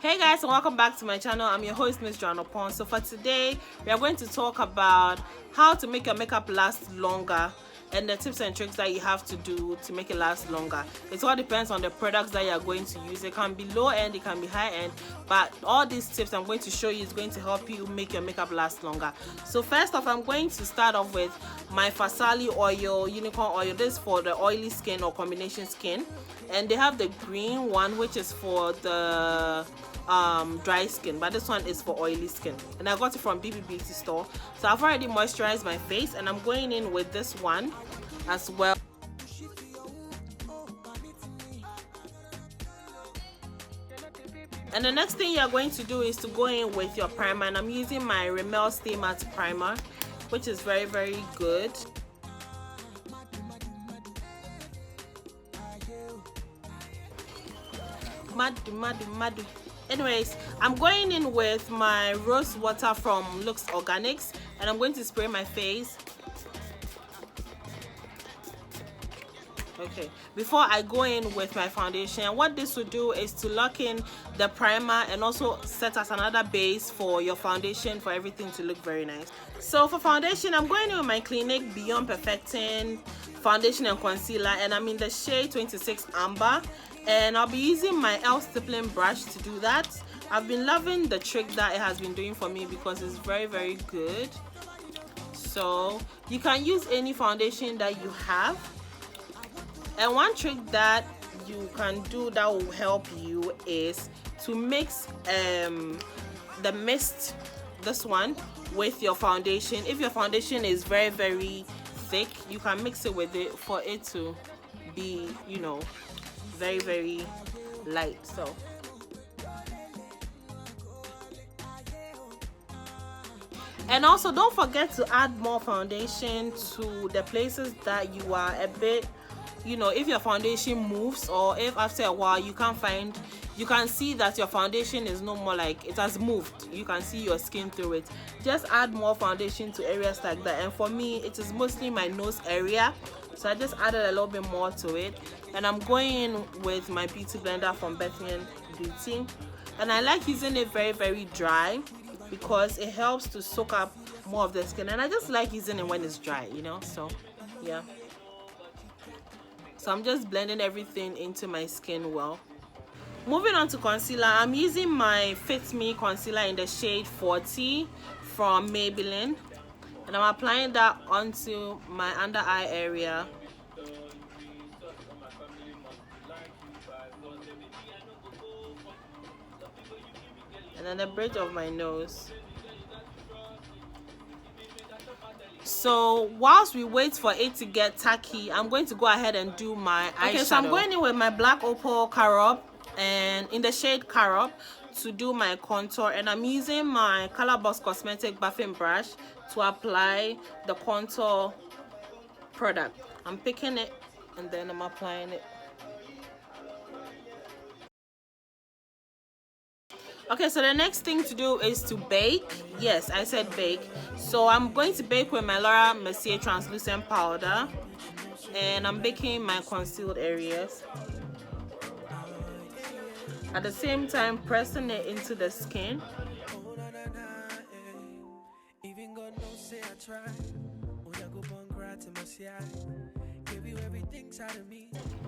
Hey guys, and welcome back to my channel. I'm your host, Mzjwan Oppong. So for today, we are going to talk about how to make your makeup last longer and the tips and tricks that you have to do to make it last longer. It all depends on the products that you are going to use. It can be low end, it can be high end, but all these tips I'm going to show you is going to help you make your makeup last longer. So first off, I'm going to start off with my Fasali oil, unicorn oil. This is for the oily skin or combination skin, and they have the green one, which is for the dry skin, but this one is for oily skin, and I got it from BB Beauty store. So I've already moisturized my face, and I'm going in with this one as well. And the next thing you're going to do is to go in with your primer, and I'm using my Rimmel Stay Matte primer, which is very, very good. Madu. Anyways, I'm going in with my rose water from Lux Organics, and I'm going to spray my face. Okay, before I go in with my foundation, what this will do is to lock in the primer and also set as another base for your foundation, for everything to look very nice. So for foundation, I'm going in with my Clinique Beyond Perfecting foundation and concealer, and I'm in the shade 26 Amber, and I'll be using my e.l.f. stippling brush to do that. I've been loving the trick that it has been doing for me because it's very, very good. So you can use any foundation that you have. And one trick that you can do that will help you is to mix the mist, this one, with your foundation. If your foundation is very, very thick, you can mix it with it for it to be, you know, very, very light. So and also don't forget to add more foundation to the places that you are a bit, you know, if your foundation moves, or if after a while you can see that your foundation is no more, like it has moved, you can see your skin through it, just add more foundation to areas like that. And for me, it is mostly my nose area, so I just added a little bit more to it. And I'm going in with my beauty blender from Bethlehem Beauty, and I like using it very, very dry because it helps to soak up more of the skin, and I just like using it when it's dry, you know. So yeah, so I'm just blending everything into my skin well. Moving on to concealer, I'm using my Fit Me concealer in the shade 40 from Maybelline, and I'm applying that onto my under eye area. And then the bridge of my nose. So whilst we wait for it to get tacky, I'm going to go ahead and do my eyeshadow. Okay, so I'm going in with my Black Opal Carob, and in the shade Carob, to do my contour, and I'm using my Colorbox Cosmetic buffing brush to apply the contour product. I'm picking it and then I'm applying it. Okay, so the next thing to do is to bake. Yes, I said bake. So I'm going to bake with my Laura Mercier translucent powder, and I'm baking my concealed areas, at the same time pressing it into the skin.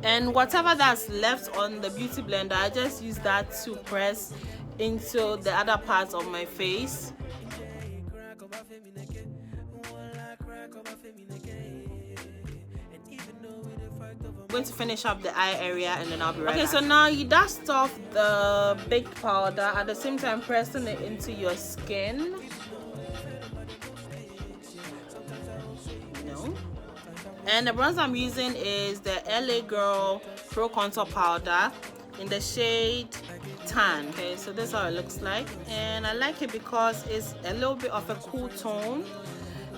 And whatever that's left on the beauty blender, I just use that to press into the other parts of my face. I'm going to finish up the eye area, and then I'll be right back. So now you dust off the baked powder, at the same time pressing it into your skin. And the bronzer I'm using is the LA Girl Pro Contour Powder in the shade Tan. Okay, so this is how it looks like, and I like it because it's a little bit of a cool tone.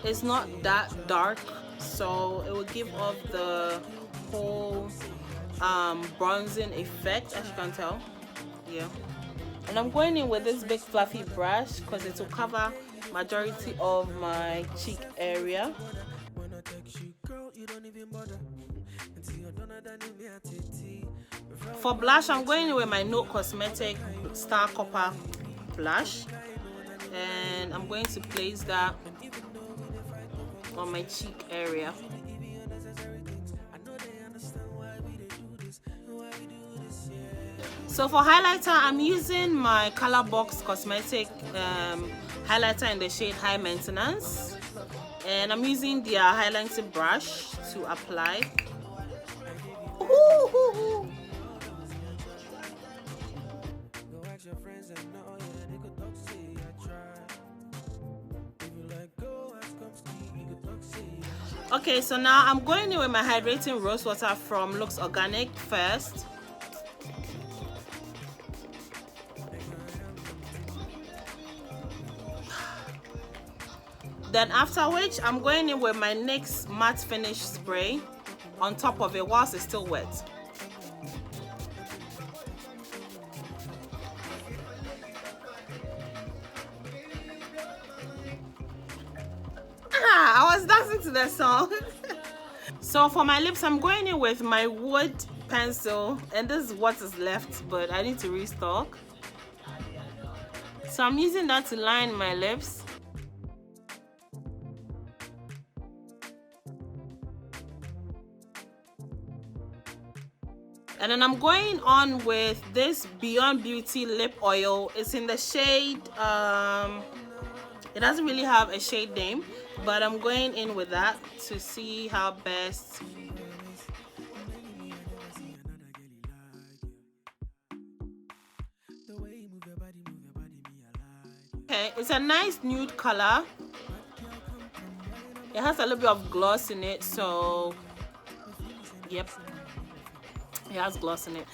It's not that dark, so it will give off the whole bronzing effect, as you can tell. Yeah. And I'm going in with this big fluffy brush because it will cover majority of my cheek area. For blush, I'm going in with my Note Cosmetic Star Copper blush, and I'm going to place that on my cheek area. So for highlighter, I'm using my Colorbox Cosmetic highlighter in the shade High Maintenance, and I'm using their highlighting brush to apply. Okay, so now I'm going in with my hydrating rose water from Looks Organic first. Then after which, I'm going in with my NYX matte finish spray on top of it whilst it's still wet. I was dancing to the song. So for my lips, I'm going in with my wood pencil, and this is what is left, but I need to restock. So I'm using that to line my lips. And then I'm going on with this Beyond Beauty lip oil. It's in the shade, it doesn't really have a shade name, but I'm going in with that to see how best. Okay, it's a nice nude color. It has a little bit of gloss in it, so yep, it has gloss in it.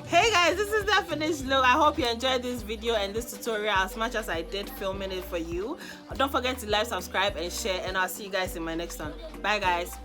Hey guys, this is the finished look. I hope you enjoyed this video and this tutorial as much as I did filming it for you. Don't forget to like, subscribe and share, and I'll see you guys in my next one. Bye guys.